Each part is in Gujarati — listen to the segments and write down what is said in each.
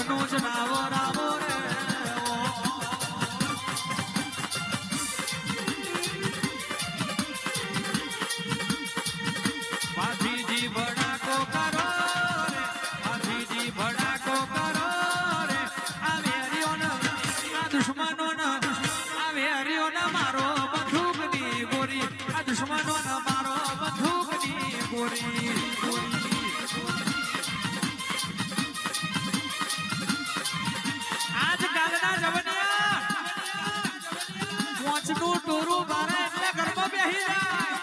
નું જ નાવો રાવો રે ભાથીજી ભડાકો કરો રે ભાથીજી ભડાકો કરો રે આ વેરીઓનો આ દુશ્મનોનો આ વેરીઓનો મારો બંદૂકની ગોરી આ દુશ્મનોનો મારો બંદૂકની ગોરી આજકાલના જવનિયા મોચનું ટોરું બારે એટલે ઘરમાં બેહી જાય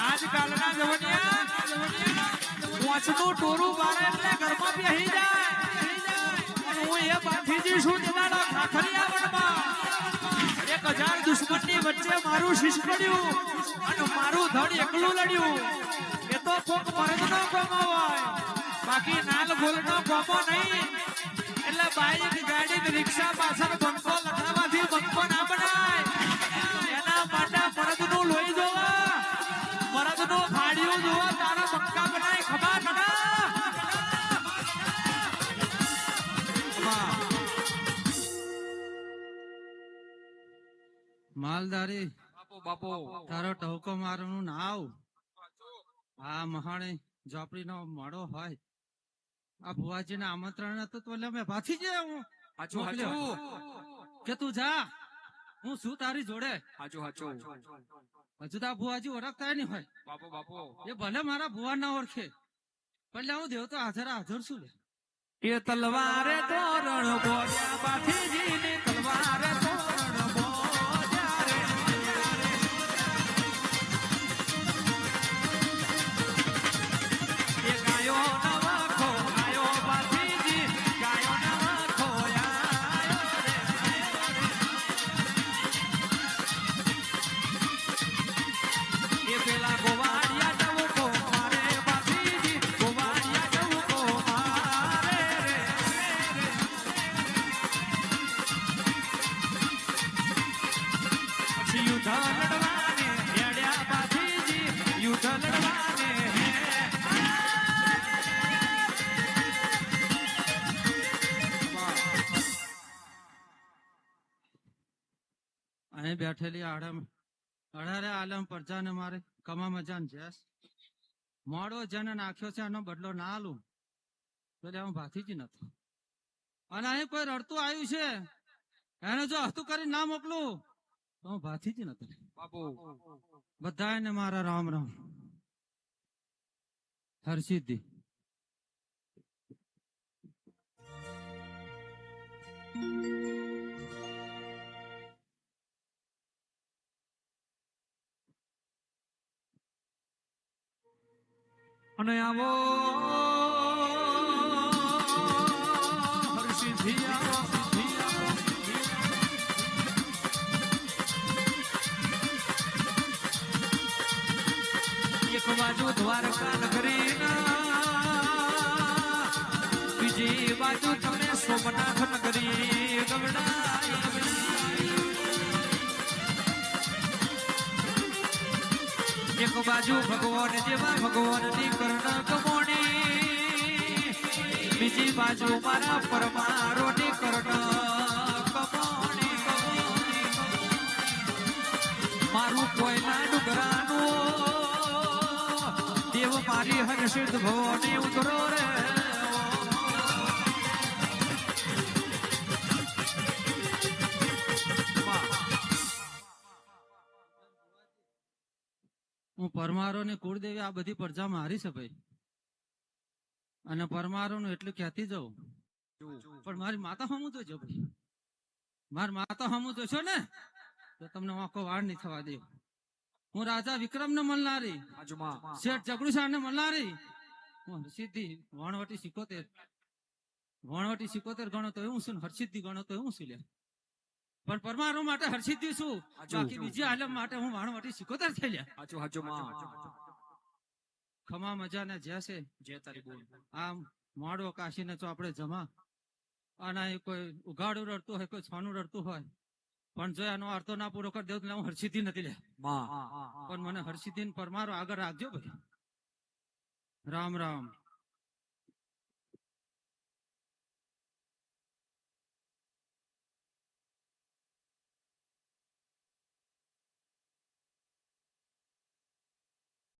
આજકાલના જવનિયા મોચનું ટોરું બારે એટલે ઘરમાં બેહી જાય હું એ ભાથીજી છું જનાડા ખાખરિયા વનમાં 1000 દુશ્મનની વચ્ચે મારું શીશ પડ્યું અને મારું ધડ એકલું લડ્યું એ તો કોક મરદનો કોમો હોય બાકી નાલ ગોલનો કોમો નહીં એટલે બાઈક ગાડી રિક્ષા પાછળ બંકો લગાવવાથી બંકો ના બનાય એના માટે મરદનું લોહી જોવા મરદનું ફાડ્યું જોવા તારા બંકા બનાય ખબર ના માલધારી બાપો તારો ટહુકો મારવાનું નાવ આ મહાણે ઝોપડી નો મોડો હોય આ ભુવાજી ને આમંત્રણ હતું તો એટલે મેં ભાથી જ હું કે તું જા હું શું તારી જોડે હાચું હજુ તો આ ભુવાજી ઓળખતા નહીં હોય બાપો એ ભલે મારા ભુવા ના ઓળખે પણ હું દેવ તો હાજર છું લે એ તલવારે તોરણ બોલ્યા ભાથીજી ની તલવારે તોરણ બોલ્યા રે એ ગાયો નવા આયો ભાથીજી ગાયો નવા ખોયા એ પેલા ગોવાળિયા ટવકો મારે ભાથીજી ગોવાળિયા ટવકો મારે રે પછી યુદ્ધ લડવાને હેડ્યા ભાથીજી યુદ્ધ લડવાને અહીં બેઠેલી અઢારે આલમ પ્રજાને મારે કમા મજાન જેસ મોડો જન નાખ્યો છે આનો બદલો ના આલું એટલે હું ભાથીજી નથી અને અહીં કોઈ રડતું આવ્યું છે એને જો હસ્તું કરી ના મોકલું તો હું ભાથીજી નથી બાપુ બધાને મારા રામ રામ હરસિદ્ધિ અને આવો હર્ષિદ્ધિ આવો એક બાજુ દ્વારકા નગરી બીજી બાજુ તમને સોમનાથ નગરી ગવડાય એક બાજુ ભગવાન જેવા ભગવાનની કર્ણ કમોણી બીજી બાજુ મારા પરમારોની કર્ણ કમોણી મારું કોયના ડુંગરાનું દેવ મારી હર્ષિત ભવાની ઉતરો રે હું પરમારો ને કુળદેવી આ બધી પ્રજા મારી છે ભાઈ અને પરમારો નું એટલું ખ્યાતિ જવું પણ મારી માતા હમું તો જો ભાઈ મારી માતા હમું તો છો ને તો તમને આંખો વાળ નહીં થવા દે હું રાજા વિક્રમ ને મળનારી શેઠ જગડુશા ને મળનારી હું હરસિદ્ધિ વણવટી 77 ગણો તો એવું છું હરસિદ્ધિ ગણો તો એવું છું લે પણ પરમારો માટે હરસિદ્ધિ શું બાકી બીજી આલમ માટે હું વાણવટી 77 થઈ લ્યા ખમા મજા ને જ્યાં છે આમ મોડો કાશી ને ચોપડે જમા અને કોઈ ઉઘાડું રડતું હોય કોઈ છાનું રડતું હોય પણ જો એનો અર્થો ના પૂરો કરી દઉં તો હું હરસિદ્ધિ નથી લે પણ મને હરસિદ્ધિ પરમારો આગળ રાખજો ભાઈ રામ રામ